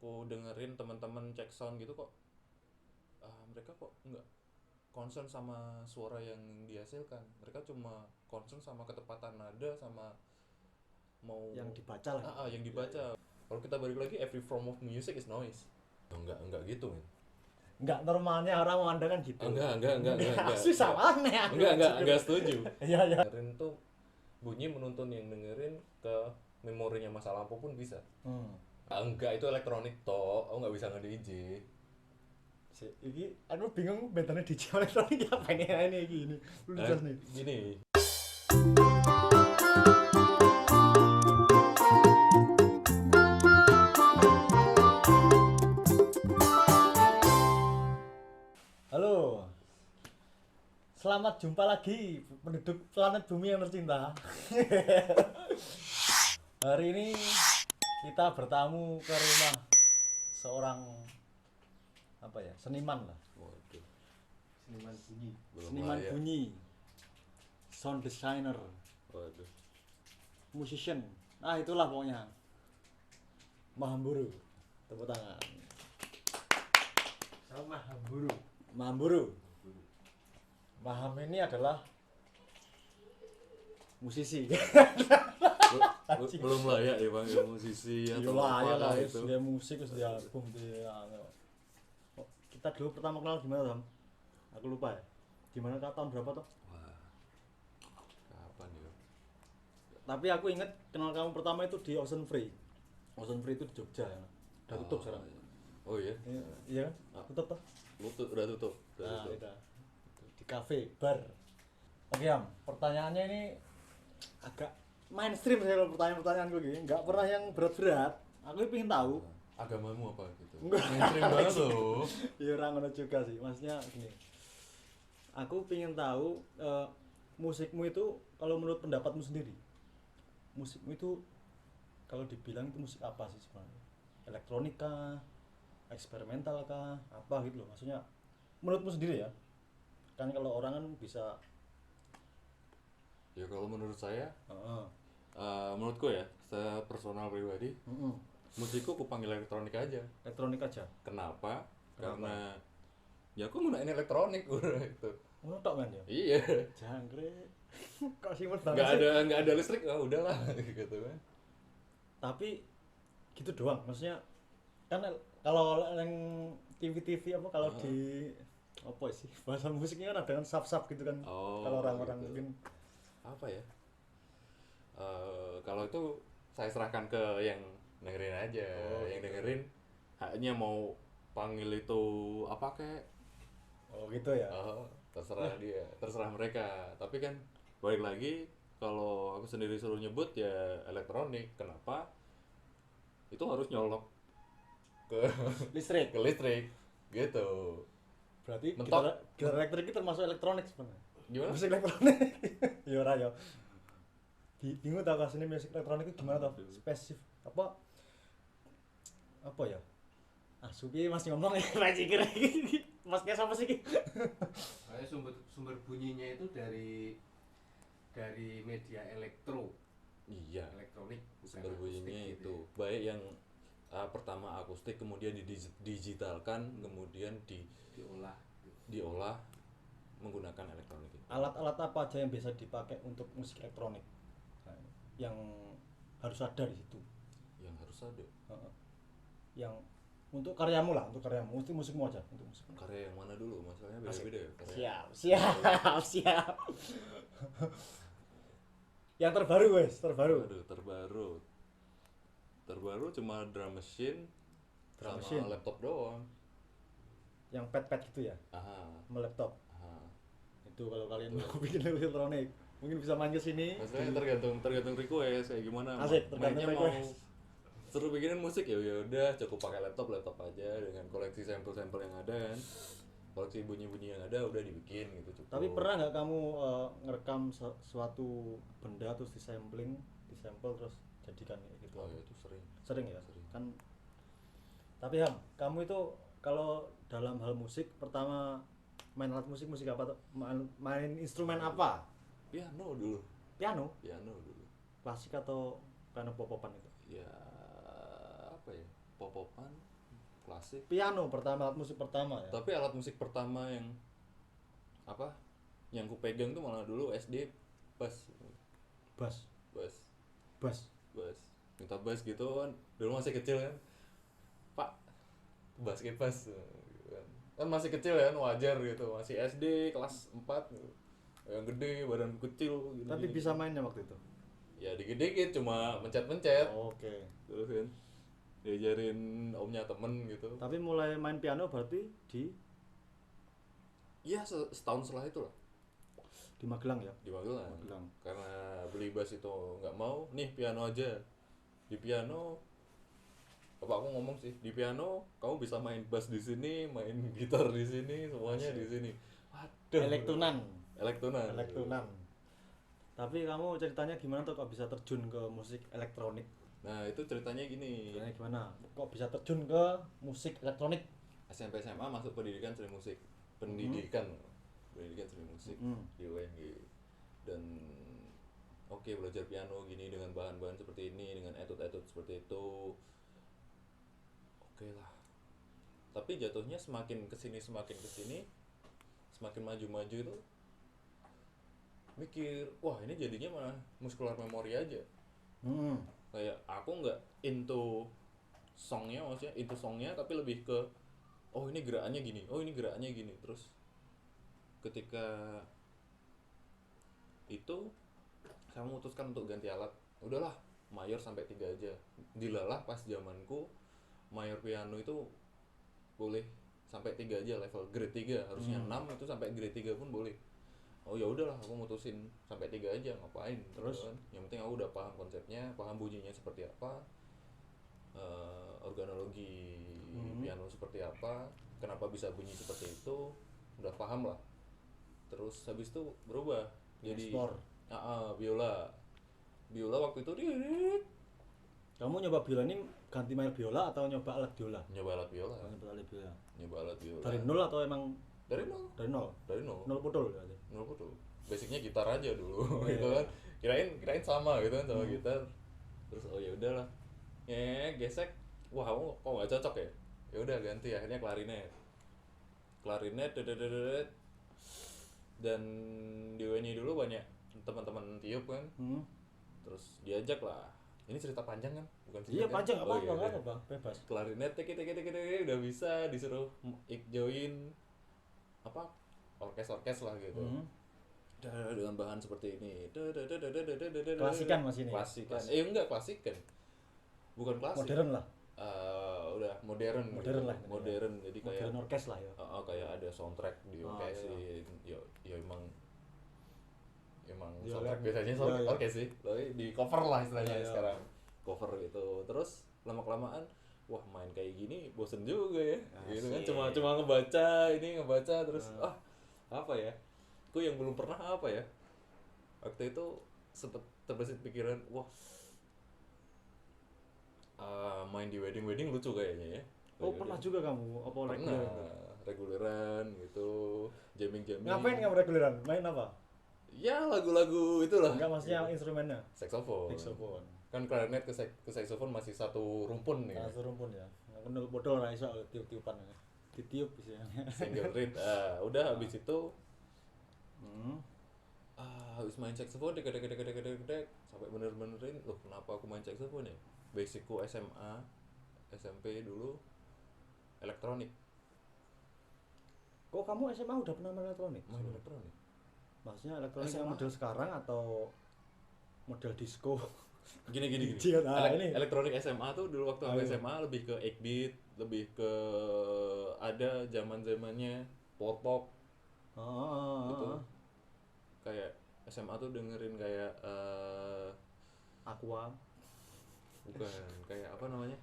aku dengerin teman-teman cek sound gitu kok mereka kok nggak concern sama suara yang dihasilkan. Mereka cuma concern sama ketepatan nada sama mau yang dibaca lah. yang dibaca. Kalau kita balik lagi, every form of music is noise. Enggak gitu, men. Enggak, normalnya orang memandangkan gitu. Enggak. Susah aneh. Enggak setuju. Iya. Dengerin tuh bunyi menuntun yang dengerin ke memorinya masa lampau pun bisa. Enggak, itu elektronik toh. Aku nggak bisa nge-DJ. Ini aku bingung bentarnya DJ elektronik apa ini gini. Lu jelas nih. Gini. Halo. Selamat jumpa lagi penduduk planet bumi yang tercinta. Hari ini kita bertamu ke rumah seorang seniman lah. Waduh. Seniman bunyi. Belum Seniman layak. bunyi. Sound designer, Waduh. musician. Nah, itulah pokoknya. Mahamburu. Tepuk tangan. Sama Mahamburu. Mahamburu. Maham ini adalah musisi. Belum layak ya bang, ya musisi atau Iyalah, apa itu. dia musik terus dia album dia. Oh, kita dulu pertama kenal gimana, Tam? Aku lupa ya. Gimana tahun berapa toh? Wah, kapan ya? Tapi aku inget kenal kamu pertama itu di Ocean Free. Ocean Free itu di Jogja. Udah tutup sekarang. Oh iya? Iya kan? Tutup toh? Udah tutup. Nah, udah. Di kafe, bar. Oke, Am. Pertanyaannya ini agak mainstream saya kalau pertanyaan-pertanyaanku gini. Enggak pernah yang berat-berat. Aku pengen tahu. Agamamu apa gitu? Enggak. Mainstream banget loh. Ya orang ngono juga sih. Maksudnya gini. Aku pengen tahu musikmu itu kalau menurut pendapatmu sendiri. Musikmu itu kalau dibilang itu musik apa sih sebenarnya? Elektronika, eksperimental kah, apa gitu loh. Maksudnya menurutmu sendiri ya. Kan kalau orang kan bisa Ya kalau menurut saya, heeh. menurutku ya, secara personal pribadi, musikku aku panggil elektronik aja. Elektronik aja. Kenapa? Karena ya aku gunain elektronik udah itu. Ngono tok kan ya? Iya. Jangkrik. Kok simpen banget sih? Nggak ada listrik, udahlah gitu kan. Tapi gitu doang. Maksudnya kan kalau yang TV-TV apa kalau di apa sih bahasa musiknya kan ada kan sub-sub gitu kan. Oh, Kalau orang-orang gitu. mungkin Apa ya? Kalau itu saya serahkan ke yang dengerin aja. Yang gitu. dengerin hanya mau panggil itu apa kek? oh gitu ya. Terserah dia, terserah mereka. Tapi kan balik lagi, kalau aku sendiri suruh nyebut ya elektronik. Kenapa? Itu harus nyolok ke Listrik. ke listrik gitu. Berarti Mentok. gitar elektrik itu termasuk elektronik sebenarnya. Gimana? Musik elektronik. Ya ora ya. Bingung tau kasih musik elektronik itu gimana tau? Spesifik apa ya? Supi masih ngomong ya bajikir. Mas kayak apa sih ki? Kayak sumber bunyinya itu dari media Iya. elektronik, bukan Sumber bunyinya akustik itu gitu baik yang pertama akustik, kemudian digitalkan, kemudian ya. diolah menggunakan elektronik itu. Alat-alat apa aja yang biasa dipakai untuk musik elektronik? Nah, yang harus ada di situ. Yang harus ada. Yang untuk karyamu lah, untuk karyamu, mesti musikmu aja untuk musik. Karya yang mana dulu? Masalahnya beda-beda ya. Karya. Siap. Yang terbaru wes, terbaru. Aduh, terbaru cuma drum machine Drum sama machine. laptop doang. Yang pad gitu ya, sama laptop. Itu kalau kalian mau bikin elektronik, mungkin bisa main ke sini. Maksudnya tergantung request kayak gimana. Asik, tergantung Mainnya request. mau seru bikinin musik ya udah cukup pakai laptop aja dengan koleksi sampel-sampel yang ada kan. Koleksi bunyi-bunyi yang ada udah dibikin gitu cukup. Tapi pernah nggak kamu ngerekam suatu benda terus disampel terus jadikan gitu? Oh ya itu sering. Sering ya? Sering. Kan. Tapi Ham, kamu itu kalau dalam hal musik pertama main alat musik apa tuh? Main instrumen apa? Piano dulu. Piano? Piano dulu. Klasik atau piano pop-popan itu? Ya apa ya? Popopan. klasik. Piano pertama, alat musik pertama ya. Tapi alat musik pertama yang apa? Yang ku pegang tuh malah dulu SD bass. Bass. Bass. Bass. Bass. Minta bass gitu kan. Dulu masih kecil kan. Pak, bass ke bass. Gitu kan masih kecil kan, wajar gitu. Masih SD kelas 4 gitu. Yang gede, badan kecil gitu. Tapi bisa mainnya waktu itu. Ya dikit-dikit cuma mencet-mencet. Oke. Terus kan diajarin omnya temen gitu. Tapi mulai main piano berarti di Iya setahun setelah itu lah Magelang ya. di Magelang. Magelang. Karena beli bass itu nggak mau, nih piano aja. Di piano bapak aku ngomong sih, di piano kamu bisa main bass di sini, main gitar di sini, semuanya di sini. Waduh. Elektronan. Elektronan. Tapi kamu ceritanya gimana tuh kok bisa terjun ke musik elektronik? Nah itu ceritanya gini. Ceritanya gimana? Kok bisa terjun ke musik elektronik? SMP SMA masuk pendidikan seni musik. Pendidikan seni musik di UNY. Dan oke, belajar piano gini dengan bahan-bahan seperti ini, dengan etude-etude seperti itu. Oke lah. Tapi jatuhnya semakin kesini semakin maju-maju itu mikir, wah ini jadinya malah muscular memory aja. Kayak aku nggak into songnya, maksudnya into songnya, tapi lebih ke oh ini gerakannya gini, terus ketika itu saya memutuskan untuk ganti alat, udahlah mayor sampai 3 aja. Dilalah pas zamanku mayor piano itu boleh sampai 3 aja, level grade 3, harusnya 6 itu sampai grade 3 pun boleh. Oh ya udahlah, aku mutusin sampai 3 aja, ngapain Terus? kan? Yang penting aku udah paham konsepnya, paham bunyinya seperti apa, organologi piano seperti apa, kenapa bisa bunyi seperti itu, udah paham lah. Terus habis itu berubah jadi Explore. biola waktu itu Kamu nyoba biola ini ganti main biola atau nyoba alat biola? nyoba alat biola. Nyoba alat biola. Dari Dari nol atau emang dari nol. dari nol? Nol putul berarti. Nol tuh basicnya gitar aja dulu gitu kan, kirain sama gitu kan sama gitar. Terus oh ya udahlah, gesek, wah kok nggak cocok ya, ya udah ganti, akhirnya klarinet dedet. Dan di UNY dulu banyak teman-teman tiup kan, terus diajak lah, ini cerita panjang kan, bukan Iya singkat kan? panjang Oh, iya, iya. apa bebas. Klarinet teki udah bisa, disuruh join apa orkes lah gitu. Dengan bahan seperti ini. Klasikan mas ini. Klasikan. Enggak klasikan. Bukan klasik. Modern lah. Udah modern Modern gitu. lah. Modern. Jadi kayak Modern orkes lah ya. kayak ada soundtrack di orkesin. Ya emang Ya, soundtrack ya. biasanya Ya, ya. orkes sih. Tapi di cover lah istilahnya Ya, ya. sekarang. Cover gitu. Terus lama-kelamaan wah main kayak gini bosen juga ya. Gitu kan Asik. cuma ngebaca terus apa ya? Aku yang belum pernah apa ya? Waktu itu sempet terbesit pikiran, wah main di wedding lucu kayaknya ya. Oh pernah juga kamu? Apa Pernah reguler? reguleran gitu, jamming. Ngapain kamu reguleran? Main apa? Ya lagu-lagu itulah. Enggak maksudnya instrumennya. Saksofon. Saxophone. Kan klarinet ke saksofon masih satu rumpun nih. Nah, rumpun ya. Nol botol ra iso tiup-tiupan. Ditiup istilahnya. Single reed. Udah habis itu habis main saksofon dek sampai bener-benerin loh kenapa aku main saksofon ya. Basicku SMA SMP dulu elektronik. Kok kamu SMA udah pernah main elektronik? Main elektronik. Maksudnya elektronik yang SMA. model sekarang atau model disco? Gini. Ini. Elektronik SMA tuh dulu waktu aku Ayo. SMA lebih ke 8-bit, lebih ke ada zaman-zamannya pop gitu. Kayak SMA tuh dengerin kayak Aqua. bukan kayak apa namanya?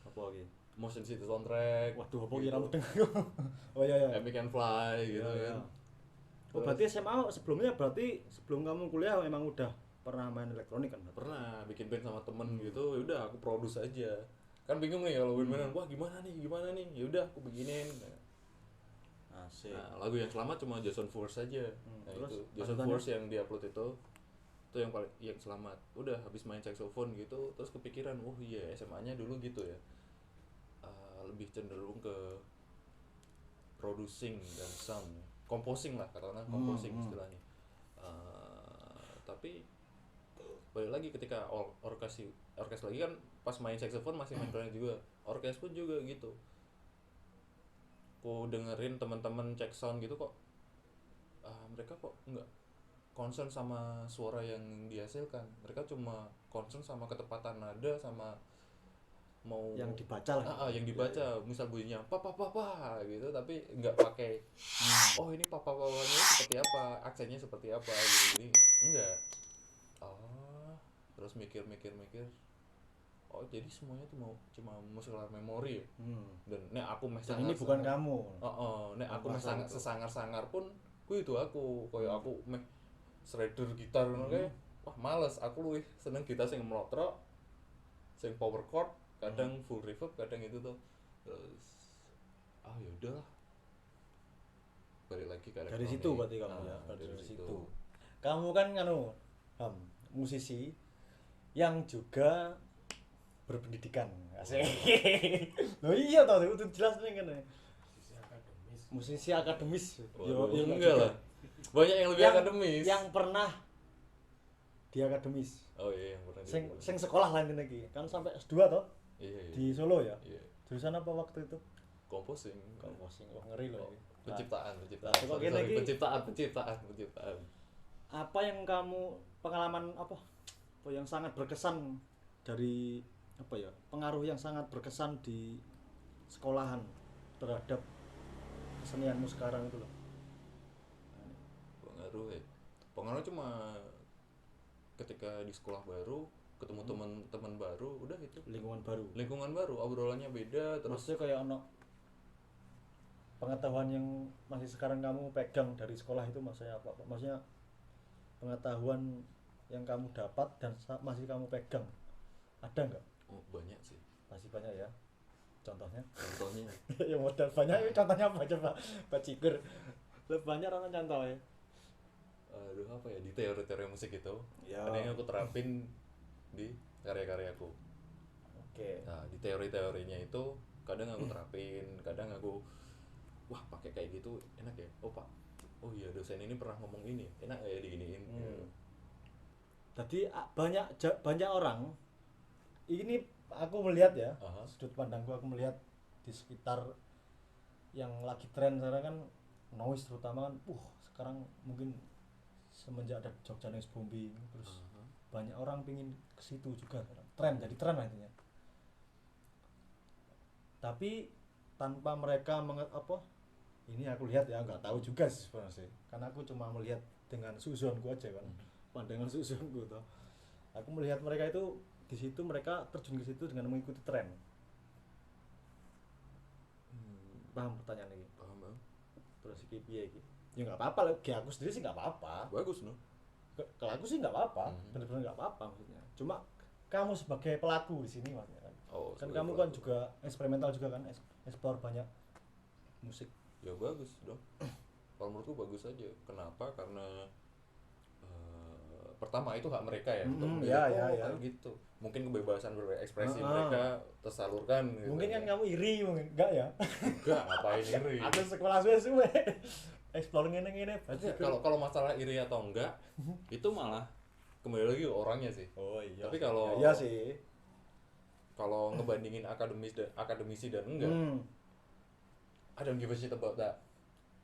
Apa lagi? Motion City Soundtrack. Waduh, apa gitu. kira dengar? Oh iya. Epic and Fly gitu Iya, kan. Oh berarti SMA sebelumnya sebelum kamu kuliah memang udah pernah main elektronik kan? Pernah bikin band sama temen gitu, ya udah aku produce aja. Kan bingung nih kalau band-bandan, wah gimana nih? Ya udah aku bikinin. Asik. Nah, lagu yang selamat cuma Jason Force aja. Nah, Terus itu Jason lanjutannya? Force yang diupload itu itu yang paling yang selamat. Udah habis main saxophone gitu terus kepikiran, oh iya SMA-nya dulu gitu ya. Lebih cenderung ke producing dan sound, composing lah katakanlah, composing istilahnya. Tapi balik lagi ketika orkes lagi kan, pas main saxophone masih main klarinet juga, orkes pun juga gitu. Aku dengerin teman-teman cek sound gitu kok, mereka kok nggak concern sama suara yang dihasilkan, mereka cuma concern sama ketepatan nada sama mau yang dibaca lah. yang dibaca. Misal bunyinya pa gitu tapi nggak pakai oh ini papanya seperti apa, aksennya seperti apa gitu. Jadi enggak. Terus mikir oh jadi semuanya tuh mau cuma muscular memory ya. Dan nek aku meh Dan ini bukan kamu. nek aku meh Merasa itu. sesangar-sangar pun itu aku koyo aku meh shredder gitar ngono kae, wah males. Aku luwih seneng gitar sing mlotrok, sing power chord, kadang full reverb, kadang itu tuh. Terus ya udahlah, balik lagi ke Dari elektronik. situ berarti kamu ya, dari situ. Kamu kan musisi yang juga berpendidikan. Asik. Loh iya toh, itu jelas nih kan. Sisi akademis. Musisi akademis. Waduh, enggak enggak juga. lah. Banyak yang lebih akademis. Yang pernah di akademis. Oh iya, yang pernah Sing sekolah lain lagi. Kan sampai S2 toh iya. di Solo ya. Iya. Jurusan apa waktu itu? Composing. Composing. Wah, ngeri loh. Penciptaan. Nah, coba kita lagi. Penciptaan. Apa yang kamu pengalaman apa yang sangat berkesan dari apa ya, pengaruh yang sangat berkesan di sekolahan terhadap kesenianmu sekarang itu loh. Pengaruh cuma ketika di sekolah baru ketemu teman-teman baru, udah itu. Lingkungan baru, obrolannya beda. Terus Maksudnya kayak ono pengetahuan yang masih sekarang kamu pegang dari sekolah itu, maksudnya apa? Maksudnya pengetahuan yang kamu dapat dan masih kamu pegang, ada nggak? Banyak sih. Masih banyak ya. Contohnya? Ya modal banyak. Contohnya apa coba? Pak Cikur. Lebih banyak orang contoh ya. Apa ya, di teori-teori musik itu Ya. ada yang aku terapin di karya-karyaku. Oke. Nah, di teori-teorinya itu kadang aku terapin, kadang aku wah pakai kayak gitu enak ya. Oh iya dosen ini pernah ngomong ini, enak ya diginiin. Jadi banyak orang ini, aku melihat ya, sudut pandangku, aku melihat di sekitar yang lagi tren sekarang kan noise terutama kan, sekarang mungkin semenjak ada Jogja Noise Bombing terus banyak orang pingin ke situ juga sekarang. Jadi tren lah intinya. Tapi tanpa mereka ini aku lihat ya, nggak tahu juga sih sebenarnya, karena aku cuma melihat dengan suzonku aja kan, pandangan suzonku toh. Aku melihat mereka itu di situ, mereka terjun ke situ dengan mengikuti tren. Paham pertanyaan ini? Paham bang. Terus iki piye iki? Ya nggak apa-apa lah, aku sendiri sih nggak apa-apa. Bagus no. Kalau aku sih nggak apa-apa, benar-benar nggak apa-apa maksudnya. Cuma kamu sebagai pelaku di sini maksudnya kan. Kan kamu kan juga eksperimental juga kan, eksplor banyak musik. Ya bagus dong. Kalau menurutku bagus aja. Kenapa? Karena pertama itu hak mereka ya untuk ya. gitu. Mungkin kebebasan berekspresi mereka tersalurkan gitu. Mungkin kan kamu iri, mungkin enggak ya? Enggak, ngapain iri. Aku sekolah suwe-suwe. Explore ngene-ngene. Kalau masalah iri atau enggak itu malah kembali lagi ke orangnya sih. Oh iya. Tapi kalau iya sih. Kalau ngebandingin akademisi dan enggak, I don't give a shit about that.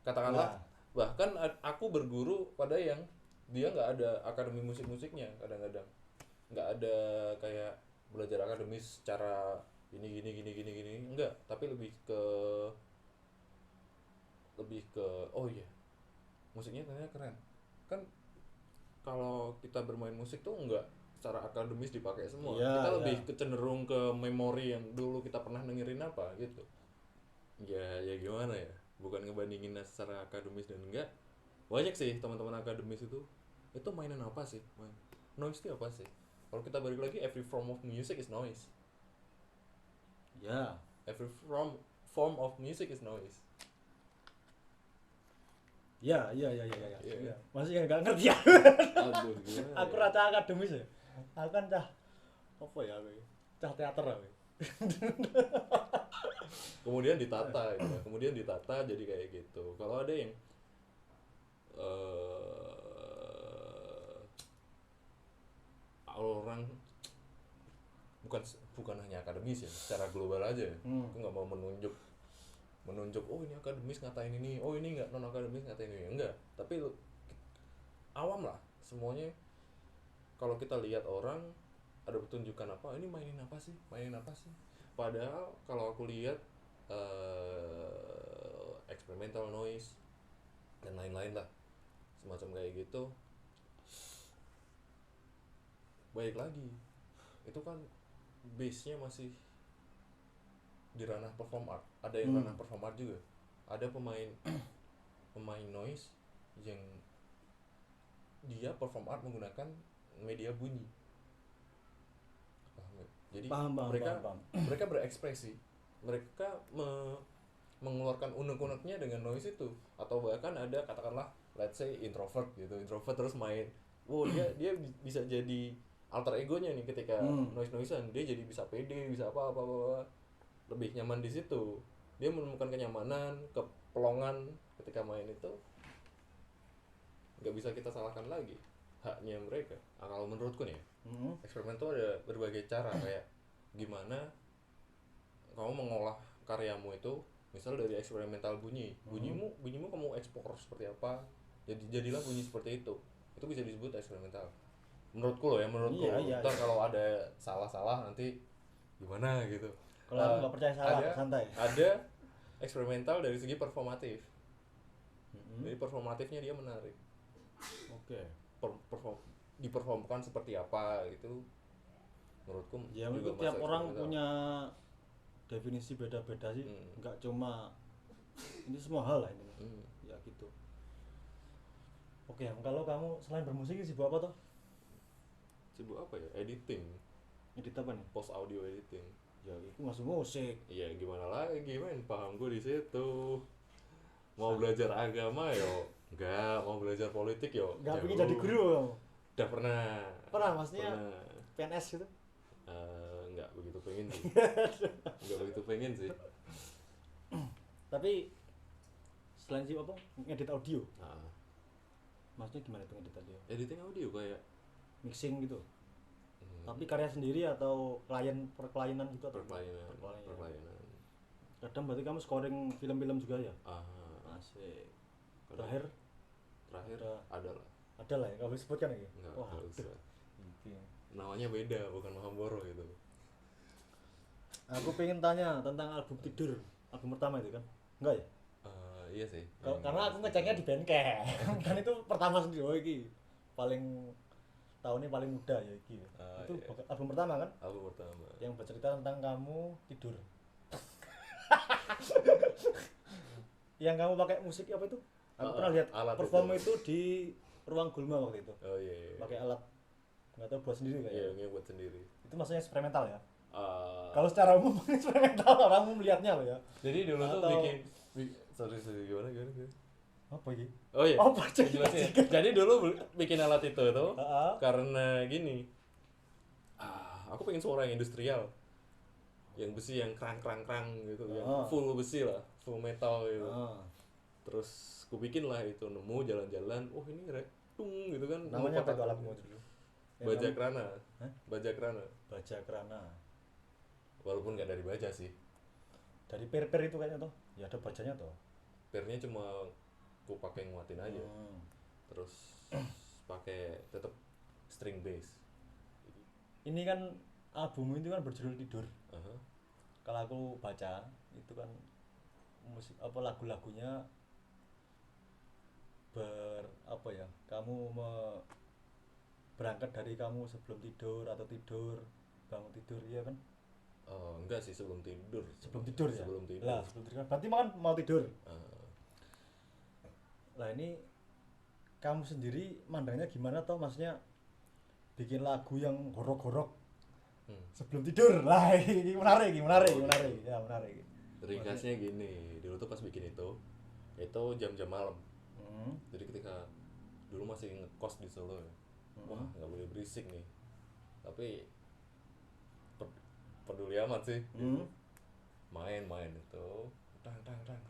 Katakanlah, bahkan aku berguru pada yang dia nggak ada akademi musik-musiknya, kadang-kadang nggak ada kayak belajar akademis secara gini, enggak, tapi lebih ke oh iya, musiknya ternyata keren. Kan kalau kita bermain musik tuh enggak secara akademis dipakai semua. Kita lebih cenderung ke memori yang dulu kita pernah dengerin apa gitu. Ya gimana ya? Bukan ngebandingin secara akademis dan enggak. Banyak sih teman-teman akademis itu mainan apa sih? Noise itu apa sih? Kalau kita balik lagi, every form of music is noise. Ya. Every form of music is noise. Iya. Iya. Masih nggak ngerti ya. Aduh, gimana Aku ya? rata akademis ya. Aku kan cah apa ya, aku? Cah teater aku. Kemudian ditata gitu kan. Kemudian ditata jadi kayak gitu. Kalau ada yang orang bukan bukan hanya akademis ya, secara global aja ya. Aku nggak mau menunjuk oh ini akademis ngatain ini, oh ini nggak non akademis ngatain ini, enggak. Tapi awam lah semuanya. Kalau kita lihat orang ada pertunjukan apa, ini mainin apa sih, padahal kalau aku lihat experimental noise dan lain-lain lah semacam kayak gitu, baik lagi itu kan base nya masih di ranah perform art. Ada yang ranah perform art juga, ada pemain noise yang dia perform art menggunakan media bunyi. Paham nggak? Jadi Paham. mereka berekspresi, mereka mengeluarkan unek-uneknya dengan noise itu. Atau bahkan ada katakanlah let's say introvert terus main, dia bisa jadi alter egonya nih ketika noise-noisean, dia jadi bisa pede, bisa apa lebih nyaman di situ. Dia menemukan kenyamanan, kepelongan ketika main itu. Nggak bisa kita salahkan lagi, haknya mereka. Kalau menurutku nih, eksperimen itu ada berbagai cara. Kayak gimana kamu mengolah karyamu itu, misal dari eksperimental bunyimu kamu ekspor seperti apa, jadilah bunyi seperti itu bisa disebut eksperimental. Menurutku. Iya. Ntar kalau ada salah nanti gimana gitu. Kalau aku nggak percaya salah, santai. Ada eksperimental dari segi performatif. Dari performatifnya dia menarik. Oke. Diperformkan seperti apa gitu. Menurutku Ya juga itu tiap masuk orang eksperimental. punya definisi beda-beda sih. Nggak cuma ini, semua hal lah ini. Ya gitu. Oke, kalau kamu selain bermusik sibuk apa toh? Sibuk apa ya? Editing. Edit apa nih? Post audio editing. Ya itu masuk musik. Iya gimana lagi men, paham gue di situ. Mau belajar agama yo enggak, mau belajar politik yo Nggak jauh. pengen jadi guru kamu? Udah pernah. Pernah, maksudnya Pernah. PNS gitu? Enggak begitu pengen sih. Enggak begitu pengen sih. Tapi selain sih apa? Ngedit audio. Nah, Maksudnya gimana itu ngedit audio? editing audio kayak Mixing gitu. Tapi karya sendiri atau perkelainan gitu atau perpelayanan. Kadang berarti kamu scoring film-film juga ya? Asik. Terakhir Ada- ada lah. Ada lah ya, nggak boleh sebutkan lagi? Enggak usah. Gitu ya. Namanya beda, bukan Mahamboro gitu. Aku pengen tanya tentang album Tidur, album pertama itu kan? Enggak ya? Iya sih. Karena aku ngeceknya di Bandcamp. Dan itu pertama sendiri, oh iki paling tahunnya paling muda ya iki. Itu iya. album pertama kan? Album pertama. Yang bercerita tentang kamu tidur. Yang kamu pakai musik apa itu? Aku pernah lihat alat perform itu. itu di ruang Gulma waktu itu. Oh iya. Pakai alat nggak tahu buat sendiri Iya, kayaknya. yang buat sendiri. Itu maksudnya eksperimental ya? Ah, Kalau secara umum eksperimental orang umum melihatnya loh ya. jadi dulu tuh Atau- sorry gimana. Apa ini? Oh iya. Apa aja Jelasin ya. Jadi dulu bikin alat itu tuh Heeh. karena gini. Aku pengen suara yang industrial. Yang besi yang krang gitu, yang full besi lah, full metal gitu. Terus ku bikin lah itu, nemu jalan-jalan, oh ini retung gitu kan. Namanya apa kotak- itu alatmu dulu? Baja krana. Hah? Baja krana. Baja Krana. Walaupun nggak dari baja sih. Dari per itu kayaknya toh. Ya ada bajanya toh. Pernya cuma ku pakai nguatin aja. Terus pakai tetap string bass. Ini kan album itu kan berjudul Tidur. Aha. Kalau aku baca itu kan musik apa lagu-lagunya apa ya? Kamu berangkat dari kamu sebelum tidur atau tidur, bangun tidur, iya kan? Enggak sih, sebelum tidur. Sebelum tidur ya? Sebelum tidur. Lah, sebelum tidur. Berarti makan mau tidur. Lah ini kamu sendiri mandangnya gimana toh, maksudnya bikin lagu yang horok-horok sebelum tidur. Lah ini menarik. Ya menarik. Ringkasnya gini, dulu tuh pas bikin itu jam-jam malam. Jadi ketika dulu masih ngekos di Solo ya, wah nggak boleh berisik nih, tapi peduli amat sih. Main itu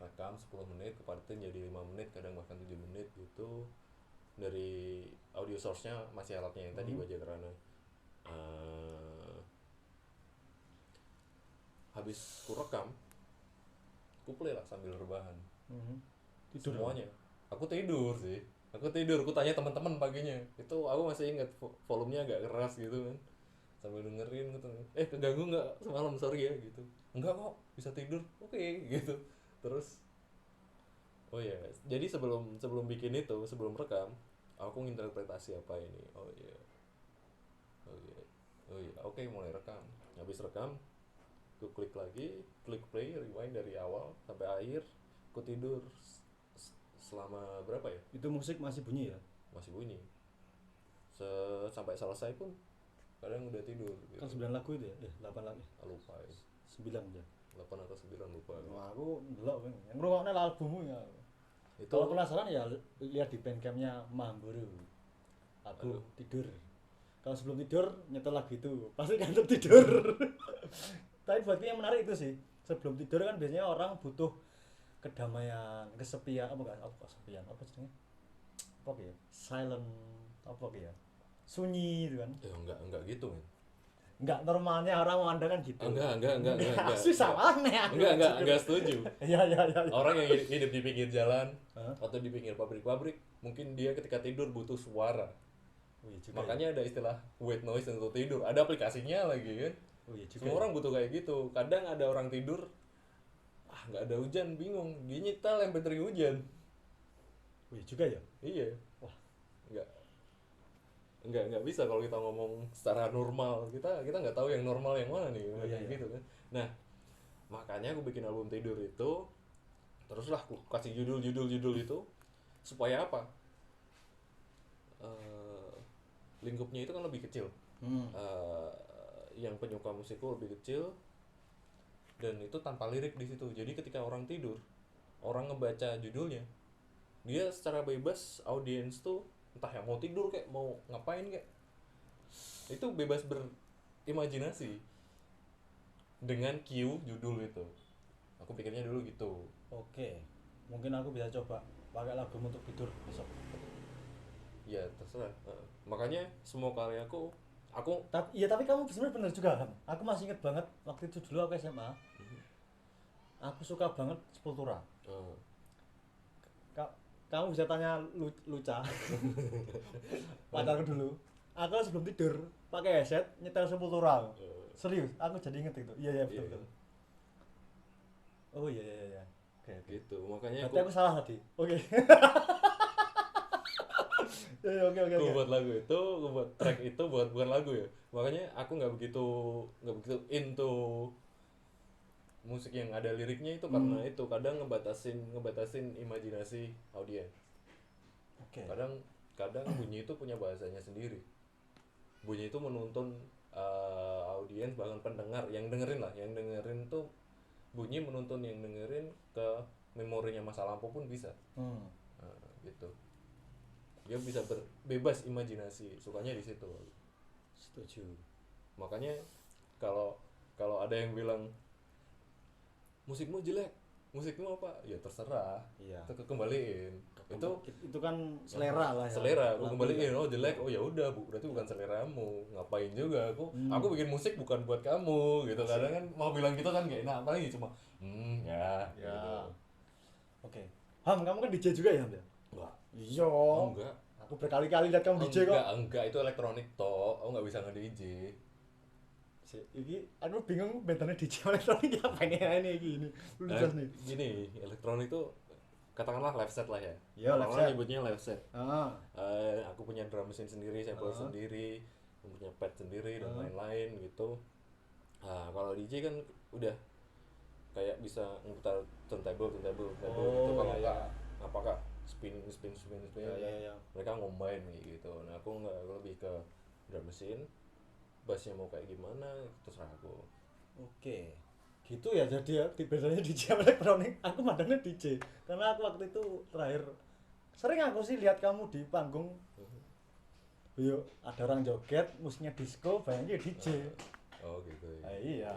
rekam 10 menit kepadetin jadi 5 menit, kadang bahkan 7 menit gitu. Dari audio source-nya masih alatnya yang tadi Baja Kerana. Habis ku rekam, ku play lah sambil rebahan. Tidur Semuanya. Aku tidur, ku tanya teman-teman paginya. Itu aku masih ingat volumenya agak keras gitu kan. Sambil dengerin gitu. Keganggu nggak semalam, sorry ya gitu. Enggak kok, bisa tidur. Oke, gitu. Terus oh ya, jadi sebelum bikin itu, sebelum rekam, aku nginterpretasi apa ini. Oh iya. Oke, mulai rekam. Habis rekam, aku klik lagi, klik play, rewind dari awal sampai akhir, aku tidur selama berapa ya? Itu musik masih bunyi ya? Masih bunyi. Sampai selesai pun kadang udah tidur gitu. Kan 9 lagu itu ya? 8 lagu. Lupa ya. 9 ya. 8 atau 9 lupa. Wah, aku ndelok kan. Yang ngrungokne albummu ya. Itu Kalau penasaran ya lihat di bandcampnya Mamburu. Lagu Aduh. tidur. Kalau sebelum tidur nyetel lagu itu pasti kan tertidur. Tapi buatku yang menarik itu sih. Sebelum tidur kan biasanya orang butuh kedamaian, kesepian, apa kesepian, apa jenenge? Apa ya? Silent, apa ya? Sunyi gitu kan. ya enggak gitu men. Enggak normalnya orang memandang kan gitu. Enggak. Susah banget. Enggak setuju. Iya. Orang yang hidup di pinggir jalan Hah? atau di pinggir pabrik-pabrik, mungkin dia ketika tidur butuh suara. Oh iya juga. Makanya ada istilah white noise untuk tidur. Ada aplikasinya lagi kan. Oh iya juga. Semua orang butuh kayak gitu. Kadang ada orang tidur, nggak ada hujan, bingung. Dia nyetel MP3 hujan. Oh iya juga ya. Iya. Wah. Nggak bisa kalau kita ngomong secara normal. Kita nggak tahu yang normal yang mana nih. Oh, Kayak iya. gitu kan. Nah, makanya aku bikin album tidur itu. Teruslah aku kasih judul itu supaya apa? Lingkupnya itu kan lebih kecil. Yang penyuka musikku lebih kecil dan itu tanpa lirik di situ. Jadi ketika orang tidur, orang ngebaca judulnya, dia secara bebas audiens tuh entah yang mau tidur kayak mau ngapain kayak itu bebas berimajinasi dengan cue judul itu. Aku pikirnya dulu gitu. Oke. Mungkin aku bisa coba pakai lagu untuk tidur besok. Ya terserah. Makanya semua karyaku aku Tapi kamu sebenarnya benar juga kan. Aku masih inget banget waktu itu dulu aku SMA. Aku suka banget Sepultura. Kamu bisa tanya Luca. Pacarku dulu. Aku sebelum tidur pakai headset nyetel Sepultura. Serius, aku jadi inget itu. Iya betul. Oh iya. Oke. gitu. Makanya Berarti aku salah tadi. Oke. Oke. Gue buat lagu itu, gue buat track itu bukan lagu ya. Makanya aku nggak begitu into musik yang ada liriknya itu karena itu kadang ngebatasin imajinasi audiens. Oke. Kadang bunyi itu punya bahasanya sendiri. Bunyi itu menuntun audiens bahkan pendengar yang dengerin tuh bunyi menuntun yang dengerin ke memorinya masa lampau pun bisa. Gitu. Dia bisa bebas imajinasi, sukanya di situ. Setuju. Makanya kalau ada yang bilang musikmu jelek, musikmu apa? Ya terserah. Iya. Kita kembaliin. Itu kan selera lah ya. Selera, aku Lagu kembaliin. ya. Oh jelek, oh ya udah bu, berarti bukan seleramu. Ngapain juga aku bikin musik bukan buat kamu gitu. Kadang kan mau bilang gitu kan gak enak, apalagi cuma Ya. gitu. Oke. Ham, kamu kan DJ juga ya, Ham ya? Enggak. Iya. Oh, enggak. Aku berkali-kali lihat kamu DJ kok. Enggak, itu elektronik toh. Aku nggak bisa nge-DJ. Iki aku bingung bedanya DJ elektronik apa ini ini. Lu jelas nih. Gini, elektronik tuh katakanlah live set lah ya. Iya, live Orang set. nyebutnya live set. Aku punya drum machine sendiri, sampler sendiri, punya pad sendiri dan lain-lain gitu. Kalau DJ kan udah kayak bisa ngeputar turntable itu kalau iya. enggak apakah spin Ya. mereka ngombain gitu. Nah aku nggak, lebih ke drum machine, bassnya mau kayak gimana terserah aku. Oke. Gitu ya, jadi ya bedanya DJ sama elektronik. Aku mandangnya DJ karena aku waktu itu terakhir Sering aku sih lihat kamu di panggung. Yuk, ada orang joget, musiknya disco, bayangnya DJ. Oh gitu ya. Iya.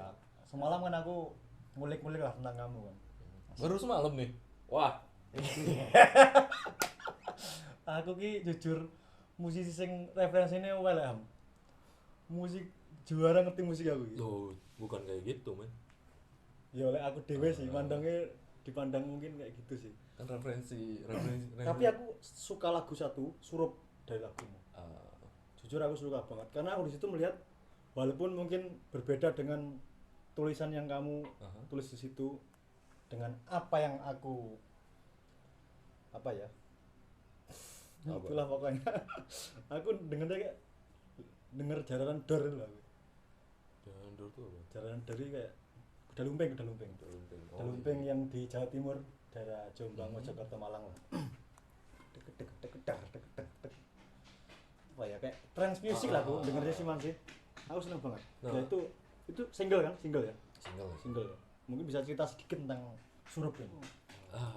Semalam kan aku ngulik-ngulik lah tentang kamu kan. Baru semalam nih. Wah, Aku ki jujur musisi sing referensine welek am. Musik juara ngerti musik aku ki. loh, bukan kayak gitu, men. Ya oleh aku dewe sih, mandangnya dipandang mungkin kayak gitu sih. Kan referensi. Tapi aku suka lagu satu, Surup dari lagumu. Jujur aku suka banget karena aku di situ melihat walaupun mungkin berbeda dengan tulisan yang kamu tulis di situ dengan apa yang aku apa ya? Itulah pokoknya. Aku dengernya kayak denger jaranan dor lah. Jangan dulu tuh apa? Jaranan dari kayak kuda lumping. Kuda lumping yang di Jawa Timur, daerah Jombang, Mojokerto, Malang lah. Dek. Apa ya kayak trance music lah aku dengernya sih masih. Aku seneng banget. Nah. Ya itu single kan? Single ya? Single. Ya. Mungkin bisa cerita sedikit tentang Surup ini.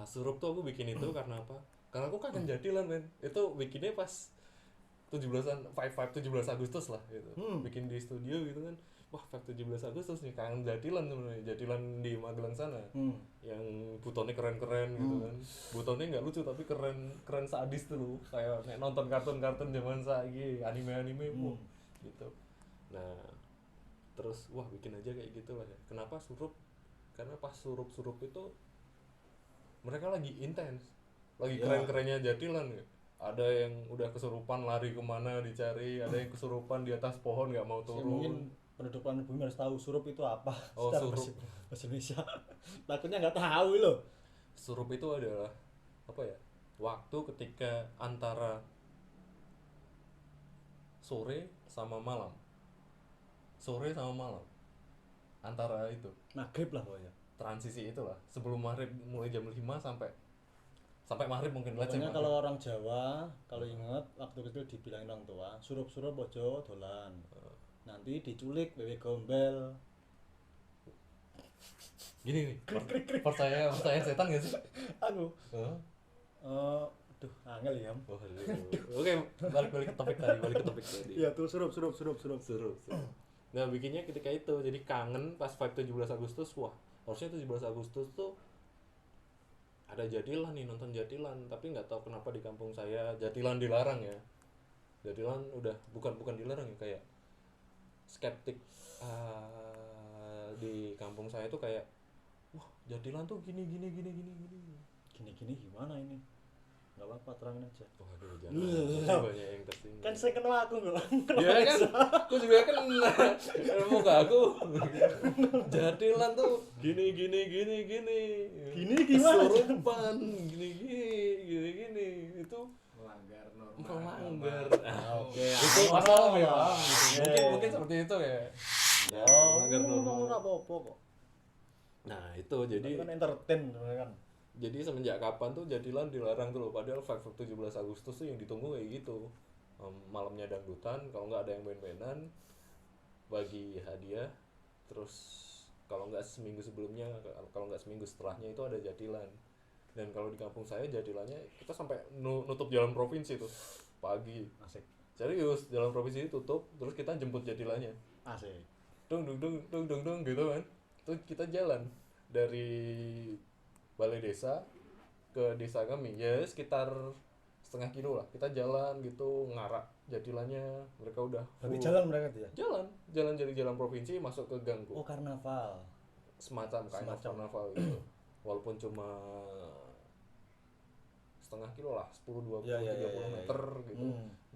Surup tuh aku bikin itu karena apa? Karena aku kangen Jadilan, men. Itu bikinnya pas 17-an, 17 Agustus lah gitu. Bikin di studio gitu kan. Wah, 17 Agustus nih kangen Jadilan sebenarnya. Jadilan di Magelang sana. Yang butonnya keren-keren gitu kan. Butonnya nggak lucu tapi keren sadis tuh loh. Kayak nonton kartun-kartun zaman saiki, anime-anime gitu. Nah, terus wah bikin aja kayak gitu lah ya. Kenapa Surup? Karena pas Surup itu mereka lagi intens, lagi keren-kerennya Jadilan ya. Ada yang udah kesurupan lari kemana dicari, ada yang kesurupan di atas pohon nggak mau turun. Mungkin penduduk bumi harus tahu Surup itu apa. Oh, secara Surup. bahasa Indonesia. Takutnya nggak tahu loh. Surup itu adalah apa ya? Waktu ketika antara sore sama malam. Antara itu. Maghrib lah pokoknya. Transisi itulah. Sebelum maghrib mulai jam 5 sampai maghrib mungkin lah. Pokoknya kalau orang Jawa kalau inget waktu kecil dibilangin orang tua surup ojo dolan nanti diculik wewe gombel gini nih percaya setan gak sih? aku aduh angel ya. Oke, balik ke topik tadi. Iya tuh surup. Nah bikinnya ketika itu jadi kangen pas vibe 17 Agustus. Wah harusnya 17 Agustus tuh ada Jadilan nih, nonton Jadilan, tapi nggak tahu kenapa di kampung saya Jadilan dilarang ya. Jadilan udah bukan dilarang ya, kayak skeptik di kampung saya tuh kayak wah Jadilan tuh gini gimana ini nggak apa-apa terangin aja. Waduh jangan banyak yang tersinggung. Kan saya kenal aku nggak. Ya kan, aku juga kena muka aku. Jadilan tuh gini gimana? kesurupan gini itu melanggar melanggar. Oke. Itu masalah ya. Mungkin seperti itu ya. Melanggar norma. Nggak apa-apa kok. Nah itu jadi Kan entertain kan. jadi semenjak kapan tuh Jadilan dilarang tuh loh, padahal vibe 17 Agustus tuh yang ditunggu kayak gitu. Malamnya dangdutan, kalau nggak ada yang main-mainan bagi hadiah, terus kalau nggak seminggu sebelumnya, kalau nggak seminggu setelahnya itu ada Jadilan. Dan kalau di kampung saya Jadilannya kita sampai nutup jalan provinsi tuh pagi. Asik. Serius, jalan provinsi tutup, terus kita jemput Jadilannya. Asik. Dung gitu kan. Terus kita jalan dari balai desa ke desa kami ya sekitar setengah kilo lah, kita jalan gitu ngarak Jadilannya. Mereka udah Berarti jalan mereka tuh ya? jalan jadi jalan provinsi masuk ke ganggu. Oh karnaval. Semacam karnaval gitu. Walaupun cuma setengah kilo lah, 10, 20, 30 meter gitu.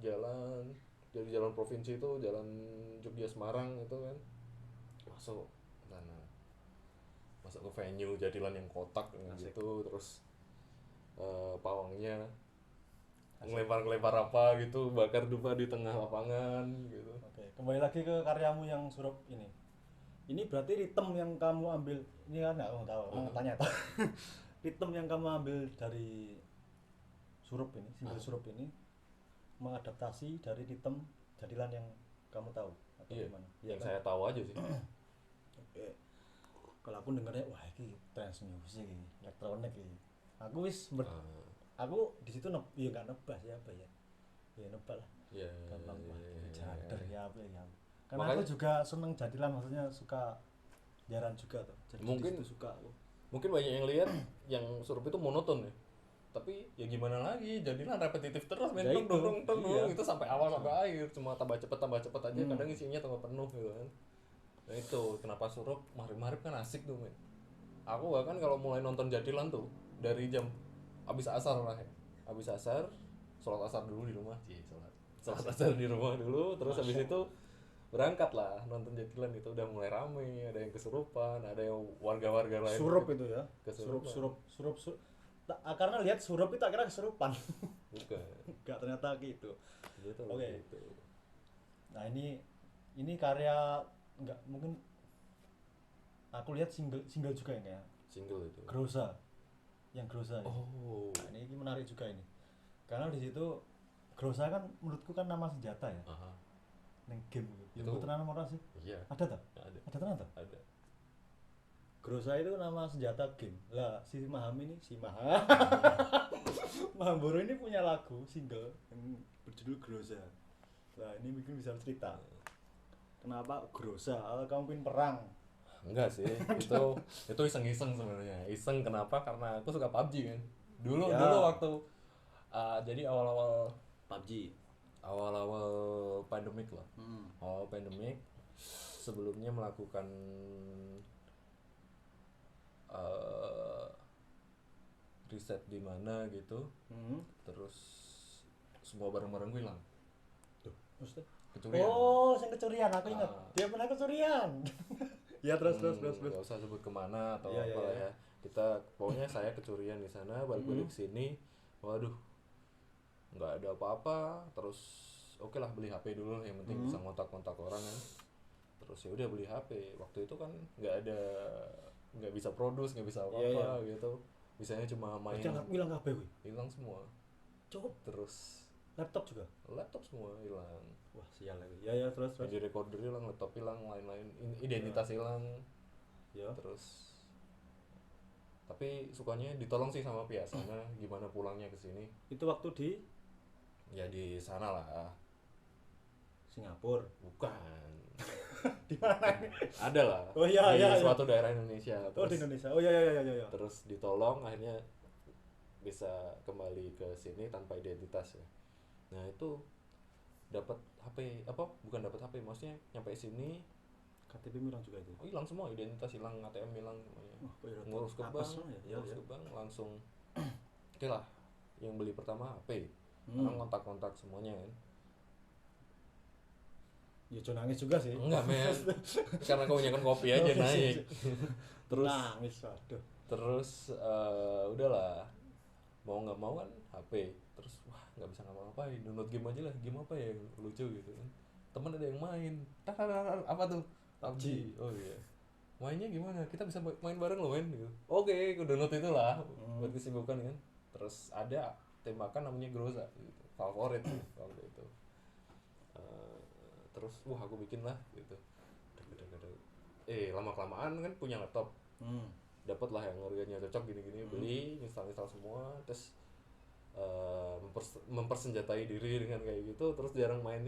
Jalan jadi jalan provinsi itu jalan Jogja Semarang itu kan, masuk sana, masuk ke venue Jadilan yang kotak gitu. Terus pawangnya ngelempar apa gitu, bakar dupa di tengah lapangan gitu. Oke, kembali lagi ke karyamu yang Surup ini. Ini berarti ritme yang kamu ambil, ini kan nggak tahu, tanya tahu. Ritme yang kamu ambil dari Surup ini, single Surup ini mengadaptasi dari ritme Jadilan yang kamu tahu atau gimana? Yang saya tahu aja sih. Oke. Kalau aku dengarnya wah ini trance music ini, elektronik ini. Aku wis aku di situ ya nggak nebak ya apa ya, ya nebak lah, Ya, gampang ya, wah ya, jader ya. ya apa ya. Karena Makanya- aku juga seneng jadilan, maksudnya suka jaran juga tuh, jadi Mungkin- di situ suka aku. Mungkin banyak yang lihat yang surup itu monoton ya. Tapi ya gimana lagi, jadilah repetitif terus main Ya tung itu, tung tung iya. itu sampai awal sampai akhir, cuma tambah cepet aja, kadang isinya tambah penuh gitu kan. Nah itu kenapa surup marip-marip kan asik tuh men. Aku bahkan kalau mulai nonton jadilan tuh dari jam abis asar lah ya. Abis asar, sholat asar dulu di rumah sih, sholat asar di rumah dulu, terus habis itu berangkat lah nonton jadilan. Itu udah mulai rame, ada yang kesurupan, ada yang warga-warga lain Surup itu ya, kesurupan. surup. Karena lihat surup itu akhirnya kesurupan. Bukan Enggak, ternyata gitu. gitu. Oke. Gitu. Nah ini karya, enggak mungkin, aku lihat single juga ya kayak Single itu. Groza, yang Groza ya. Oh. Nah, ini menarik juga ini, karena di situ Groza kan menurutku kan nama senjata ya, Aha. neng game Itu- itu tenan orang sih, Iya, ada tak, ada. ada tenan tak. Ada. Groza itu nama senjata game lah. Si Mahamboro ini punya lagu single yang berjudul Groza. Nah ini mungkin bisa cerita kenapa Groza, kamu pin perang. Enggak sih, itu iseng-iseng sebenarnya. Iseng kenapa? Karena aku suka PUBG kan. Dulu Ya. waktu jadi awal-awal pandemik lah. Awal pandemik sebelumnya melakukan riset di mana gitu. Terus semua barang-barang gue hilang. Maksudnya? Kecurian. Oh, yang kecurian, aku ingat. Ah. Dia pernah kecurian. Ya terus. Nggak usah sebut kemana atau Iya, apa iya. ya. Kita pokoknya saya kecurian di sana, balik sini, waduh, nggak ada apa-apa. Terus oke lah beli HP dulu, yang penting bisa kontak-kontak orang kan. Terus ya udah beli HP. Waktu itu kan nggak bisa produce, nggak bisa apa-apa gitu. Bisanya cuma main. Jangan hilang kabeh kuwi. Hilang semua. Cukup Terus laptop juga. laptop semua hilang. Wah, sial lagi. Ya terus. Jadi recorder hilang, laptop hilang, lain-lain, identitas hilang. Ya. Terus tapi sukanya ditolong sih sama pihak sana, gimana pulangnya ke sini. Itu waktu di Ya di sana lah. Singapura. Bukan. Di mana? Ada lah. Oh, iya, di iya. suatu daerah Indonesia. Oh, Terus, di Indonesia. Oh ya. terus ditolong, akhirnya bisa kembali ke sini tanpa identitas ya. Nah itu dapat HP apa? Bukan dapat HP, maksudnya nyampe sini KTP hilang juga itu. hilang semua, identitas hilang, ATM hilang semuanya. Wah, kok ya, Ngurus ke bank, apes lah ya. ngurus ke bank langsung. Oke lah, yang beli pertama HP. Orang kontak-kontak semuanya kan. Ya jangan nangis juga sih. Enggak men, karena kebanyakan kopi aja Oh, naik. Terus nangis, waduh. terus udahlah, mau nggak mau kan HP. Terus wah nggak bisa ngapa-ngapain, download game aja lah. Game apa ya yang lucu gitu kan. Temen ada yang main, apa tuh? PUBG. Oh iya, mainnya gimana? Kita bisa main bareng loh men gitu. Oke, aku download itu lah buat kesibukan kan. Terus ada tembakan namanya Groza gitu, favorit sih waktu itu. Terus wah aku bikin lah gitu. Lama kelamaan kan punya laptop, dapat lah yang harganya cocok gini-gini, beli, install semua, terus mempersenjatai diri dengan kayak gitu. Terus jarang main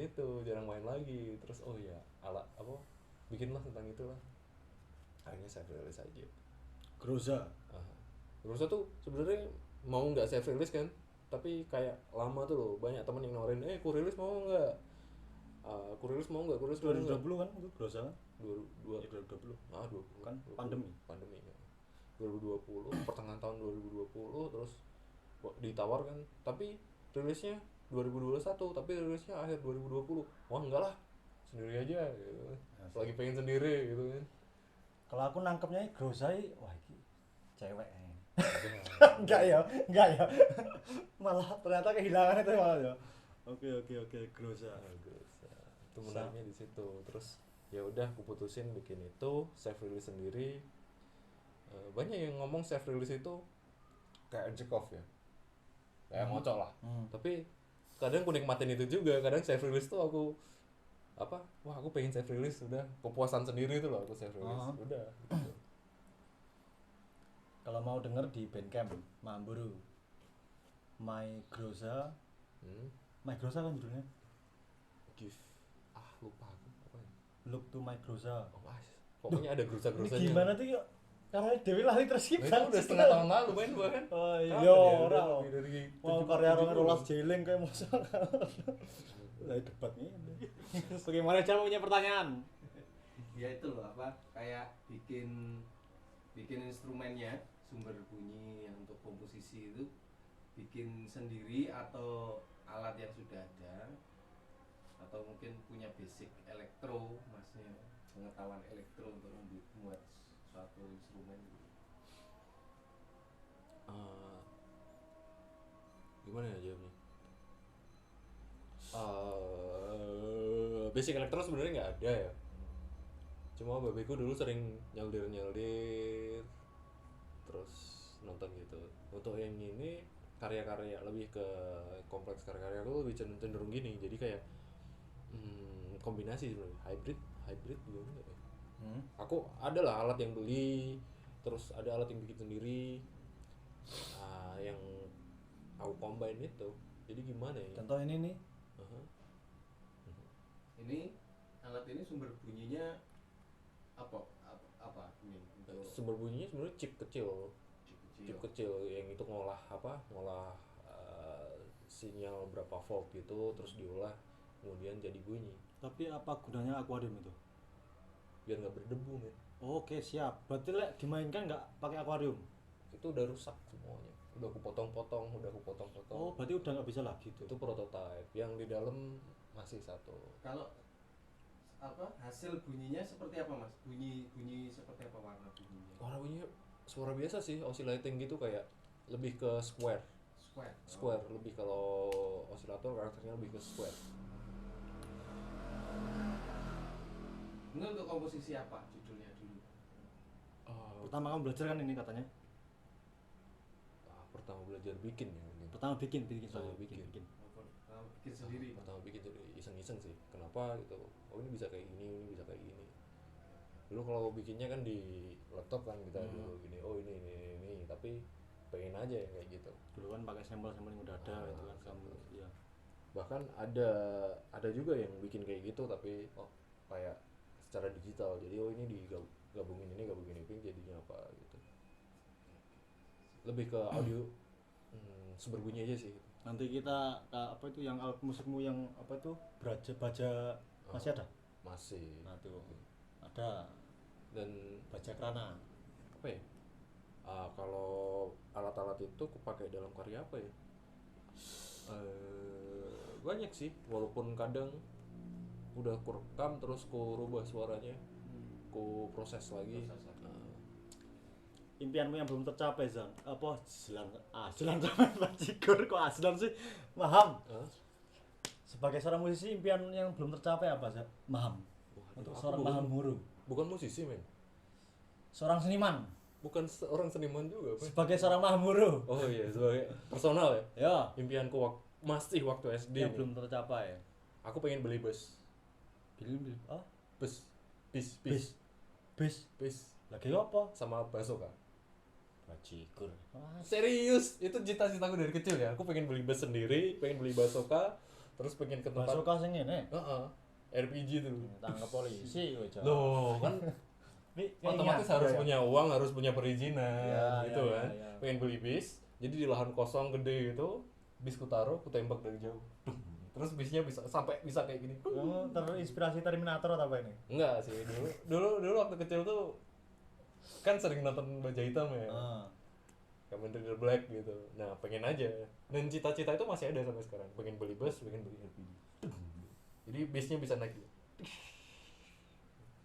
lagi. Terus oh ya alat apa, bikinlah tentang itulah. Akhirnya saya rilis aja. Groza. Groza tuh sebenarnya mau nggak saya rilis kan, tapi kayak lama tuh loh, banyak temen yang nawarin, ku rilis mau nggak? Ku rilis mau nggak? 2020 kan itu Groza kan? 2020. 2020 kan 20. pandemi. Ya. 2020 pertengahan tahun 2020 terus ditawar kan, tapi rilisnya 2021, tapi rilisnya akhir 2020. Wah enggak lah, sendiri aja gitu. Lagi pengen sendiri gitu kan. Kalau aku nangkepnya Groza, wah ini cewek. Enggak ya. Malah ternyata kehilangan itu malah ya. Oke, Groza. Itu menariknya di situ. Terus ya udah aku putusin bikin itu self release sendiri. Banyak yang ngomong self release itu kayak Jekov ya, kayak ngocok lah. Tapi kadang aku nikmatin itu juga. Kadang self release tuh aku aku pengen self release, udah kepuasan sendiri itu loh aku self release. Udah gitu. Kalau mau denger di Bandcamp Mahamboro. My Groza. hmm? My Groza kan judulnya. Give lupa aku apa ya? Look to My Groza. Oh, pokoknya ada Ini gerusa-gerusanya. gimana tuh yuk? Karena Dewi lali terus Nah, itu udah setengah tahun lalu main gua kan. Oh Kapan iya ya? Udah ora. lebih dari Mau 70, karya 70. rolas jeling kayak masa. Lah debat ini. Bagaimana cara punya pertanyaan? Ya itu loh apa kayak bikin instrumennya, sumber bunyi yang untuk komposisi itu bikin sendiri atau alat yang sudah ada, atau mungkin punya basic elektro, masnya pengetahuan elektro untuk membuat suatu instrumen. Gimana ya jawabnya? Basic elektro sebenarnya nggak ada ya. Cuma babeku dulu sering nyaldir terus nonton gitu. Untuk yang ini karya-karya lebih ke kompleks, karya-karya aku lebih cenderung gini. Jadi kayak kombinasi sebenarnya, hybrid juga enggak ya. Aku ada lah alat yang beli, terus ada alat yang bikin sendiri. Yang aku combine itu. Jadi gimana ya? Contoh ini nih. Ini alat ini sumber bunyinya apa ini untuk Sumber bunyinya sebenarnya chip kecil yang itu ngolah sinyal berapa volt gitu, terus diolah kemudian jadi bunyi. Tapi apa gunanya akuarium itu? Biar nggak berdebu men. Oke siap. Berarti lek dimainkan nggak pakai akuarium? Itu udah rusak semuanya, udah aku potong-potong. Oh berarti udah nggak bisa lagi tuh. Itu prototype, yang di dalam masih satu. kalau apa hasil bunyinya seperti apa mas? Bunyi seperti apa warna bunyinya? Warna bunyinya suara biasa sih, oscillating gitu, kayak lebih ke square. Lebih, kalau osilator karakternya lebih ke square. Ini untuk komposisi apa judulnya dulu? Pertama kamu belajar kan ini katanya? Pertama belajar bikin ya mungkin. Pertama bikin Pertama bikin Sendiri. Pertama bikin jadi iseng-iseng sih. Kenapa gitu? Oh ini bisa kayak gini, ini bisa kayak gini. Dulu kalau bikinnya kan di laptop kan kita dulu gini. Oh ini, tapi pengen aja yang kayak gitu. Dulu kan pakai sampel yang udah ada itu kan kamu. Iya. Bahkan ada juga yang bikin kayak gitu tapi kayak secara digital. Jadi ini digabungin ini jadinya apa gitu. Lebih ke audio sumber bunyi aja sih. Nanti kita apa itu yang alat musikmu yang apa itu baja masih ada? Masih. Nah tuh ada. Dan Baja Krana. apa ya? Kalau alat-alat itu aku pakai dalam karya apa ya? Banyak sih, walaupun kadang udah ku rekam terus ku rubah suaranya, ku proses lagi. Impianmu yang belum tercapai Zan apa Aslan sama Bajigur kok Aslan sih Maham sebagai seorang musisi impian yang belum tercapai apa Zan Maham untuk seorang Maham Huru Bukan musisi men, seorang seniman bukan seorang seniman juga men. sebagai seorang Maham Huru Oh iya, sebagai personal ya. ya Impianku masih waktu SD yang nih. belum tercapai Aku pengen beli bus bis lagi apa sama basoka. Bajigur Serius, itu cita-citaku dari kecil ya. Aku pengen beli bus sendiri, pengen beli basoka, terus pengen ke tempat Basoka sing ngene RPG tuh. tangkap polisi kowe Cok. Loh, kan otomatis harus punya uang, harus punya perizinan Ya, gitu ya, kan. ya. Pengen beli bis, jadi di lahan kosong gede gitu, bis ku taruh, ku tembak dari jauh. Terus bisnya bisa kayak gini. Kamu terinspirasi Terminator atau apa ini? Enggak sih, dulu waktu kecil tuh kan sering nonton Baja Hitam ya. Kamen Rider Black gitu. Nah, pengen aja. Dan cita-cita itu masih ada sampai sekarang. Pengen beli bus, pengen beli RPG. Jadi bisnya bisa naik.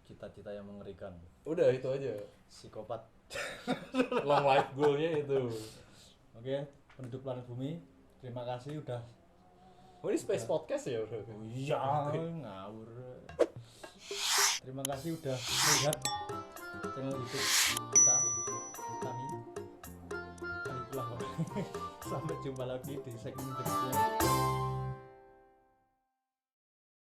Cita-cita yang mengerikan. Udah itu aja. Psikopat. Long life goal-nya itu. Oke, penduduk planet bumi, terima kasih udah. Oh, ini Space Podcast ya berarti? Oh iya, ngawur. Terima kasih udah melihat channel YouTube kita. Kami pulang. Sampai jumpa lagi di segmen berikutnya.